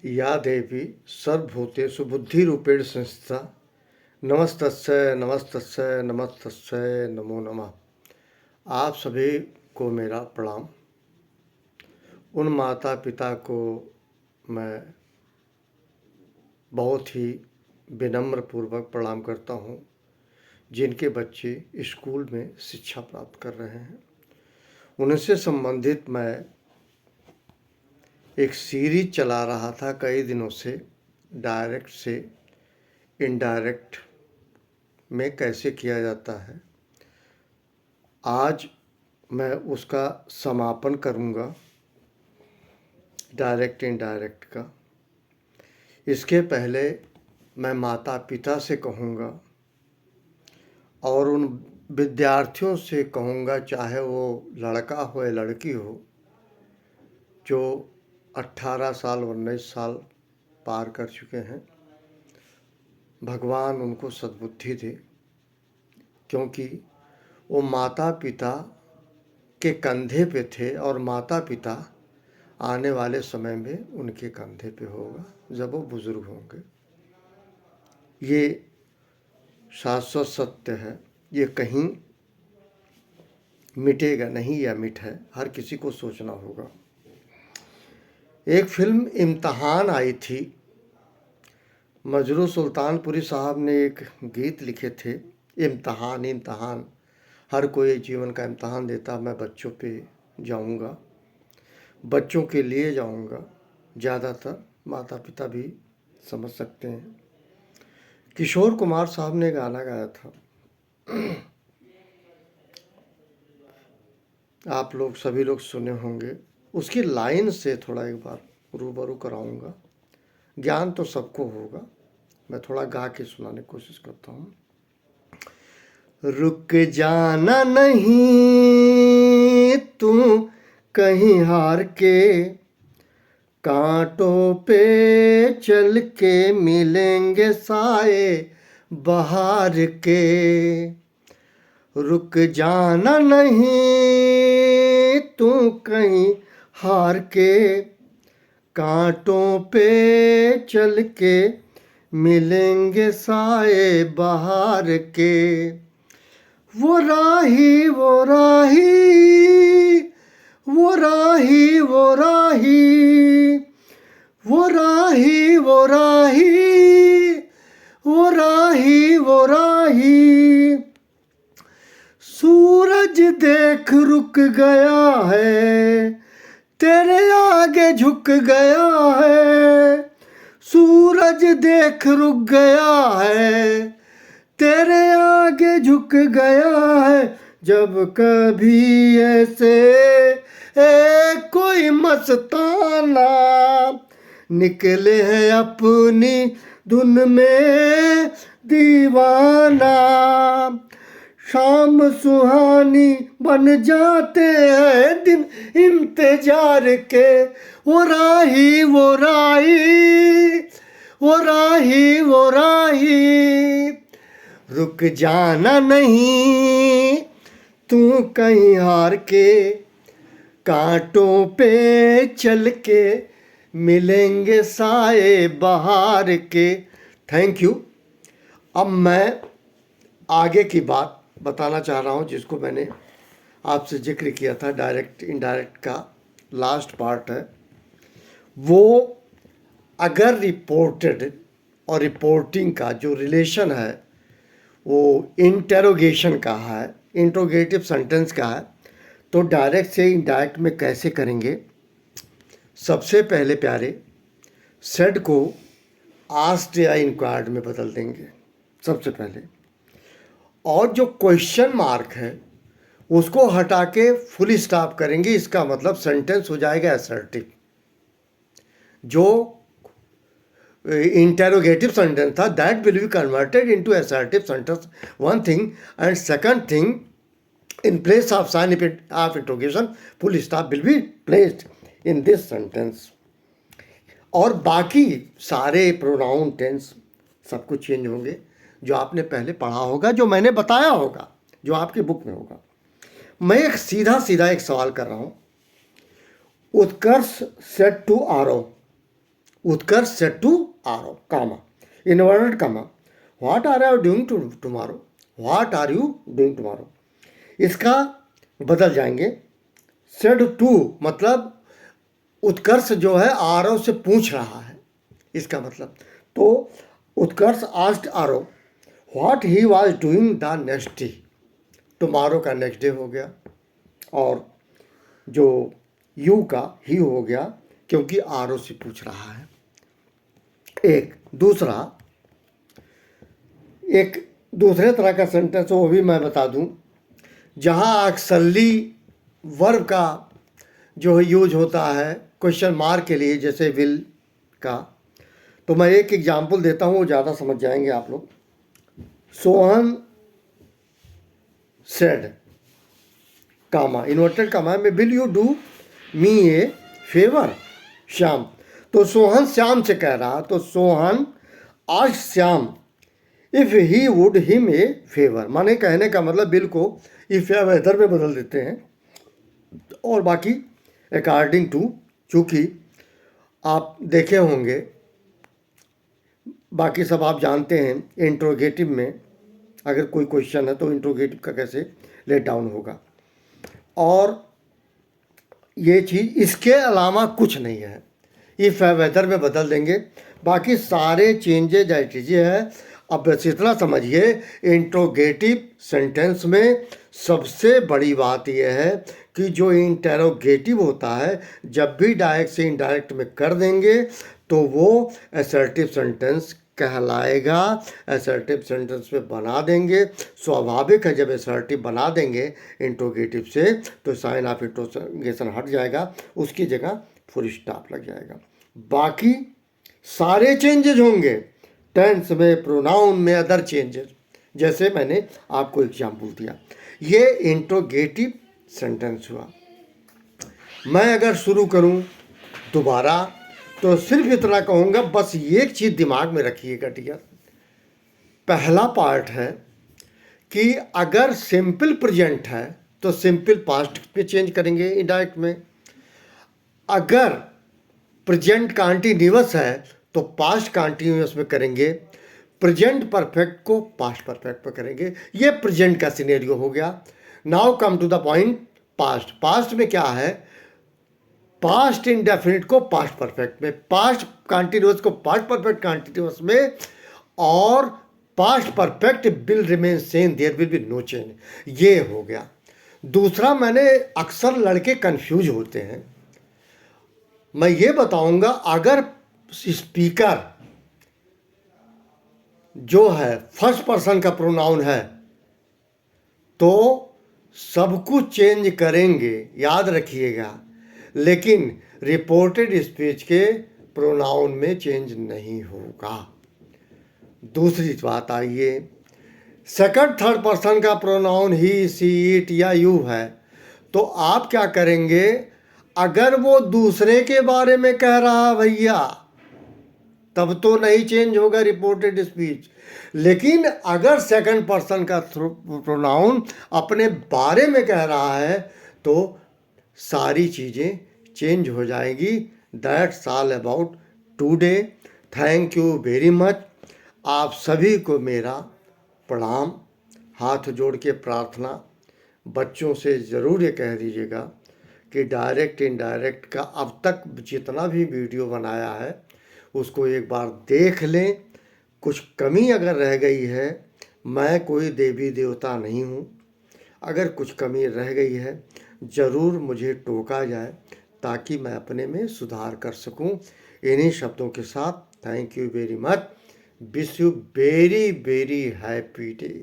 या देवी सर्वभूतेषु बुद्धिरूपेण संस्थिता नमस्तस्यै नमस्तस्यै नमस्तस्यै नमो नमः। आप सभी को मेरा प्रणाम। उन माता पिता को मैं बहुत ही विनम्र पूर्वक प्रणाम करता हूँ जिनके बच्चे स्कूल में शिक्षा प्राप्त कर रहे हैं। उनसे संबंधित मैं एक सीरीज चला रहा था कई दिनों से, डायरेक्ट से इनडायरेक्ट में कैसे किया जाता है। आज मैं उसका समापन करूंगा, डायरेक्ट इनडायरेक्ट का। इसके पहले मैं माता पिता से कहूँगा और उन विद्यार्थियों से कहूँगा, चाहे वो लड़का हो या लड़की हो, जो 18 साल 19 साल पार कर चुके हैं, भगवान उनको सद्बुद्धि दे, क्योंकि वो माता पिता के कंधे पे थे और माता पिता आने वाले समय में उनके कंधे पे होगा जब वो बुजुर्ग होंगे। ये शाश्वत सत्य है, ये कहीं मिटेगा नहीं या मिट है, हर किसी को सोचना होगा। एक फिल्म इम्तिहान आई थी, मजरू सुल्तानपुरी साहब ने एक गीत लिखे थे, इम्तिहान इम्तिहान, हर कोई जीवन का इम्तिहान देता, मैं बच्चों पे जाऊंगा, बच्चों के लिए जाऊंगा। ज़्यादातर माता पिता भी समझ सकते हैं। किशोर कुमार साहब ने गाना गाया था, आप लोग सभी लोग सुने होंगे। उसकी लाइन से थोड़ा एक बार रूबरू कराऊंगा। ज्ञान तो सबको होगा, मैं थोड़ा गा के सुनाने की कोशिश करता हूँ। रुक जाना नहीं तू कहीं हार के, कांटों पे चल के मिलेंगे साए बहार के। रुक जाना नहीं तू कहीं हार के, कांटों पे चल के मिलेंगे साए बहार के। वो राही वो राही वो राही वो राही वो राही वो राही वो राही वो राही। सूरज देख रुक गया है, तेरे आगे झुक गया है। सूरज देख रुक गया है, तेरे आगे झुक गया है। जब कभी ऐसे कोई मस्ताना निकले हैं अपनी धुन में दीवाना, शाम सुहानी बन जाते हैं दिन इंतजार के। वो राही वो राही वो राही वो राही। रुक जाना नहीं तू कहीं हार के, कांटों पे चल के मिलेंगे साए बहार के। Thank you. अब मैं आगे की बात बताना चाह रहा हूँ, जिसको मैंने आपसे जिक्र किया था, डायरेक्ट इनडायरेक्ट का लास्ट पार्ट है। वो अगर रिपोर्टेड और रिपोर्टिंग का जो रिलेशन है वो इंटेरोगेशन का है, इंट्रोगेटिव सेंटेंस का है, तो डायरेक्ट से इनडायरेक्ट में कैसे करेंगे। सबसे पहले प्यारे, सेड को आस्क्ड या इंक्वायर्ड में बदल देंगे सबसे पहले, और जो क्वेश्चन मार्क है उसको हटा के फुल स्टॉप करेंगे। इसका मतलब सेंटेंस हो जाएगा असर्टिव। जो इंटेरोगेटिव सेंटेंस था that will be converted into assertive sentence, one thing. And second thing, in place of sign of interrogation, full stop will be placed in this sentence. और बाकी सारे प्रोनाउन टेंस सब कुछ change होंगे, जो आपने पहले पढ़ा होगा, जो मैंने बताया होगा, जो आपकी बुक में होगा। मैं एक सीधा एक सवाल कर रहा हूँ। Utkarsh said to Aarav, Utkarsh said to Aarav comma inverted comma what are you doing tomorrow, what are you doing tomorrow. इसका बदल जाएंगे। सेड टू मतलब उत्कर्ष जो है आरव से पूछ रहा है, इसका मतलब। तो Utkarsh asked Aarav what he was doing the next day, tomorrow का नेक्स्ट डे हो गया, और जो यू का ही हो गया क्योंकि आरव से पूछ रहा है। एक दूसरे तरह का सेंटेंस वो भी मैं बता दूं, जहां अक्सरली वर्ब का जो यूज होता है क्वेश्चन मार्क के लिए, जैसे विल का। तो मैं एक एग्जांपल देता हूँ, वो ज़्यादा समझ जाएंगे आप लोग। Sohan said comma inverted comma में will you do me a favour Shyam. तो सोहन श्याम से कह रहा, तो सोहन आज Shyam if he would him a favour, माने कहने का मतलब बिल को इफ या वेदर में बदल देते हैं, और बाकी अकॉर्डिंग टू, चूँकि आप देखे होंगे, बाकी सब आप जानते हैं, इंट्रोगेटिव में अगर कोई क्वेश्चन है तो इंट्रोगेटिव का कैसे लेट डाउन होगा, और ये चीज़ इसके अलावा कुछ नहीं है। इफ़ है वेदर में बदल देंगे, बाकी सारे चेंजेज एज है। अब बस इतना समझिए, इंट्रोगेटिव सेंटेंस में सबसे बड़ी बात यह है कि जो इंटेरोगेटिव होता है, जब भी डायरेक्ट से इनडायरेक्ट में कर देंगे तो वो असर्टिव सेंटेंस कहलाएगा। असर्टिव सेंटेंस में बना देंगे, स्वाभाविक है जब असर्टिव बना देंगे इंट्रोगेटिव से तो साइन ऑफ इंट्रोगेशन हट जाएगा, उसकी जगह फुल स्टॉप लग जाएगा। बाकी सारे चेंजेज होंगे टेंस में, प्रोनाउन में, अदर चेंजेस, जैसे मैंने आपको एग्जाम्पल दिया। ये इंट्रोगेटिव सेंटेंस हुआ। मैं अगर शुरू करूं दोबारा तो सिर्फ इतना कहूँगा, बस एक चीज़ दिमाग में रखिएगा डियर। पहला पार्ट है कि अगर सिंपल प्रेजेंट है तो सिंपल पास्ट पे चेंज करेंगे इनडायरेक्ट में, अगर प्रेजेंट कॉन्टिन्यूअस है तो पास्ट कॉन्टिन्यूअस में करेंगे, प्रेजेंट परफेक्ट को पास्ट परफेक्ट पे करेंगे। ये प्रेजेंट का सिनेरियो हो गया। Now come to the point, past. Past में क्या है, पास्ट इंडेफिनिट को पास्ट परफेक्ट में, पास्ट कॉन्टिन्यूअस को पास्ट परफेक्ट कॉन्टिन्यूअस में, और past perfect will remain same, there will be no change. ये हो गया। दूसरा, मैंने अक्सर लड़के कंफ्यूज होते हैं, मैं ये बताऊंगा, अगर स्पीकर जो है फर्स्ट पर्सन का प्रोनाउन है तो सब कुछ चेंज करेंगे, याद रखिएगा, लेकिन रिपोर्टेड स्पीच के प्रोनाउन में चेंज नहीं होगा। दूसरी बात आइए, सेकंड थर्ड पर्सन का प्रोनाउन ही, सी, इट या यू है तो आप क्या करेंगे, अगर वो दूसरे के बारे में कह रहा भैया तब तो नहीं चेंज होगा रिपोर्टेड स्पीच, लेकिन अगर सेकंड पर्सन का प्रोनाउन अपने बारे में कह रहा है तो सारी चीज़ें चेंज हो जाएगी। That's all about today. Thank you very much. आप सभी को मेरा प्रणाम, हाथ जोड़ के प्रार्थना। बच्चों से ज़रूर ये कह दीजिएगा कि डायरेक्ट इनडायरेक्ट का अब तक जितना भी वीडियो बनाया है उसको एक बार देख लें। कुछ कमी अगर रह गई है, मैं कोई देवी देवता नहीं हूँ, अगर कुछ कमी रह गई है ज़रूर मुझे टोका जाए ताकि मैं अपने में सुधार कर सकूं। इन्हीं शब्दों के साथ thank you very much. Wish you very very happy day.